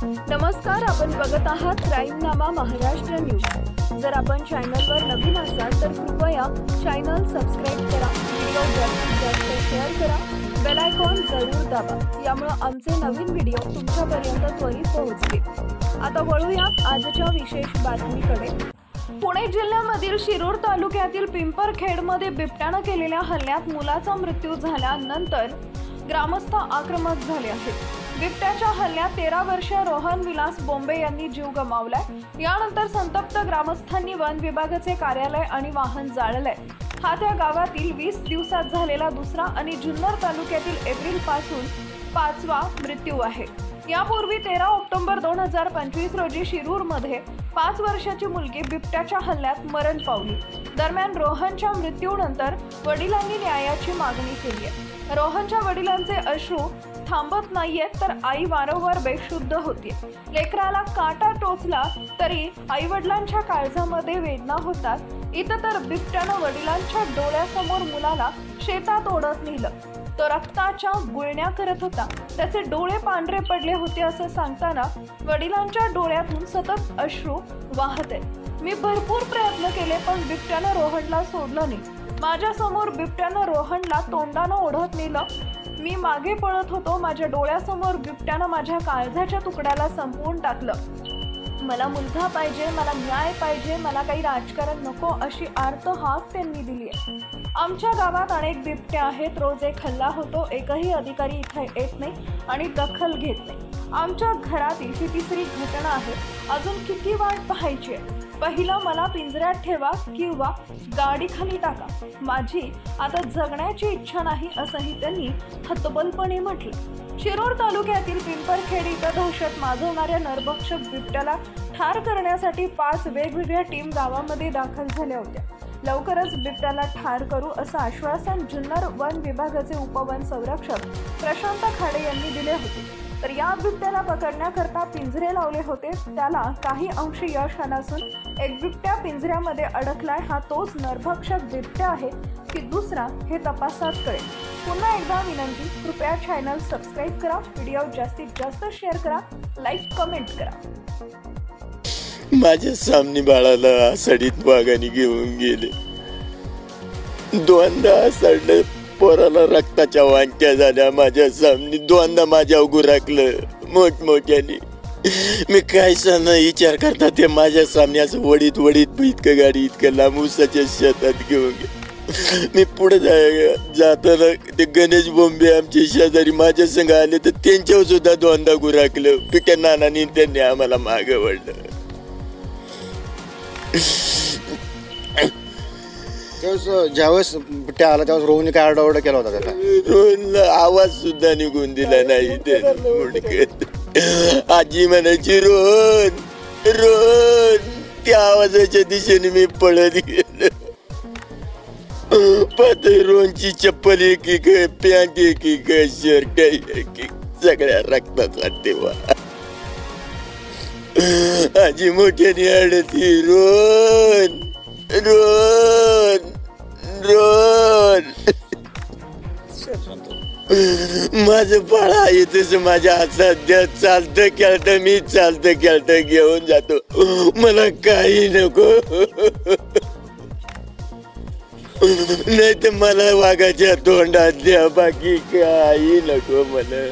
नमस्कार, आपण बघत आहात क्राईमनामा महाराष्ट्र न्यूज। जर आपण चॅनलवर नवीन असाल तर कृपया चॅनल सबस्क्राइब करा, व्हिडिओ जास्तीत जास्त शेअर करा, बेल आयकॉन जरूर दाबा, यामुळे आमचे नवीन व्हिडिओ तुमच्यापर्यंत त्वरित पोहोचतील। आता वळूयात आजच्या विशेष बातमीकडे। पुणे जिल्ह्यामधील शिरूर तालुक्यातील पिंपरखेडमध्ये बिबट्याने केलेल्या हल्ल्यात मुलाचा मृत्यू झाल्यानंतर ग्रामस्थ आक्रमक झाले आहेत। बिबट्याच्या हल्ल्यात 13 वर्षीय रोहन विलास बोंबे यांनी जीव गमावलाय। यानंतर संतप्त ग्रामस्थांनी वन विभागाचे कार्यालय आणि वाहन जाळले। हा त्या गावातील 20 दिवसात झालेला दुसरा आणि जुन्नर तालुक्यातील एप्रिल पासून 5वा मृत्यू आहे। यापूर्वी 13 ऑक्टोबर 2025 रोजी शिरूरमध्ये 5 वर्षाची मुलगी बिबट्याच्या हल्ल्यात मरण पावली। दरम्यान रोहनच्या मृत्यूनंतर वडिलांनी न्यायाची मागणी केली आहे। रोहनच्या वडिलांचे अश्रू थांबत नाहीयेत, तर आई वारंवार बेशुद्ध होती। लेकराला काटा टोचला तरी आई वडिलांच्या काळजामध्ये वेदना होतात। इथं तर बिबट्यानं वडिलांच्या डोळ्यासमोर मुलाला शेतात ओढत नेलं। तो रक्ताच्या गुळण्या करत होता, त्याचे डोळे पांढरे पडले होते असं सांगताना वडिलांच्या डोळ्यातून सतत अश्रू वाहत आहेत। मी भरपूर प्रयत्न केले पण बिबट्यानं रोहनला सोडलं नाही। माझ्या समोर बिबट्यानं रोहनला तोंडानं ओढत नेलं। मी मागे पळत होतो, माझ्या डोळ्यासमोर बिबट्यानं माझ्या काळजाच्या तुकड्याला संपवून टाकलं। मला मुलगा पाहिजे, मला न्याय पाहिजे, मला काही राजकारण नको अशी आर्त हाक त्यांनी दिली आहे। आमच्या गावात अनेक बिबट्या आहेत, रोज एक हल्ला होतो, एकही अधिकारी इथे येत नाही आणि दखल घेत नाही। आमच्या घरातील ही तिसरी घटना आहे। अजून किती वाट पाहायची आहे? पहिलं मला पिंजऱ्यात ठेवा किंवा गाडी खाली टाका, माझी आता जगण्याची इच्छा नाही असंही त्यांनी हतबलपणे म्हटलं। शिरूर तालुक्यातील पिंपरखेड इथं दहशत माजवणाऱ्या नरभक्षक बिबट्याला ठार करण्यासाठी 5 वेगवेगळ्या टीम गावामध्ये दाखल झाल्या होत्या। लवकरच बिबट्याला ठार करू असं आश्वासन जुन्नर वन विभागाचे उपवन संरक्षक प्रशांत खाडे यांनी दिले होते। तर या बिबट्याला पकडण्याकरता पिंजरे लावले होते, त्याला काही अंशी यश आलं असून एक बिबट्या पिंजऱ्यामध्ये अडकलाय। हा तोच नरभक्षक बिबट्या आहे की दुसरा हे तपासात कळेल। पुन्हा एकदा विनंती, कृपया चॅनल सबस्क्राइब करा, व्हिडिओ जास्तीत जास्त शेअर करा, लाईक कमेंट करा। माझ्या सामने बाळाला सडीत वाघाने घेऊन गेले। दोनदा सडलं, पोराला रक्ताच्या वांट्या झाल्या। माझ्या सामने दोनदा माझ्या उगू राखलं मोठमोठ्याने। मी काय सांगणार विचार करता ते माझ्या सामने असं वडीत वडीत इतकं गाडी इतकं लांब ऊसाच्या शेतात घेऊन गेले। मी पुढे जाताना ते गणेश बोंबे आमचे शेजारी माझ्या संग आले, तर त्यांच्यावर सुद्धा दोनदा गुराकलं। पिक्या नानानी त्यांनी आम्हाला मागं वळलं। ज्यावेळेस बिबट्या आला त्यावेळेस रोहनने काय आरडाओरडा केला होता त्याला? रोहनला आवाज सुद्धा निघून दिला नाही त्याने। आजी म्हणायची रोहन रोहन, त्या आवाजाच्या दिशेने मी पळत गेलो। पातळ रोहनची चप्पल एक पॅन्ट एक शर्ट एक सगळ्या रक्ताचा तेव्हा आजी मोठ्याने आडती रोहन रोहन रोहन। माझं बाळ आहे तसं माझ्या हातात चालतं खेळतं, मी चालतं खेळतं घेऊन जातो। मला काही नको, नाही तर मला वाघाच्या तोंडात द्या, बाकी काही नको मला।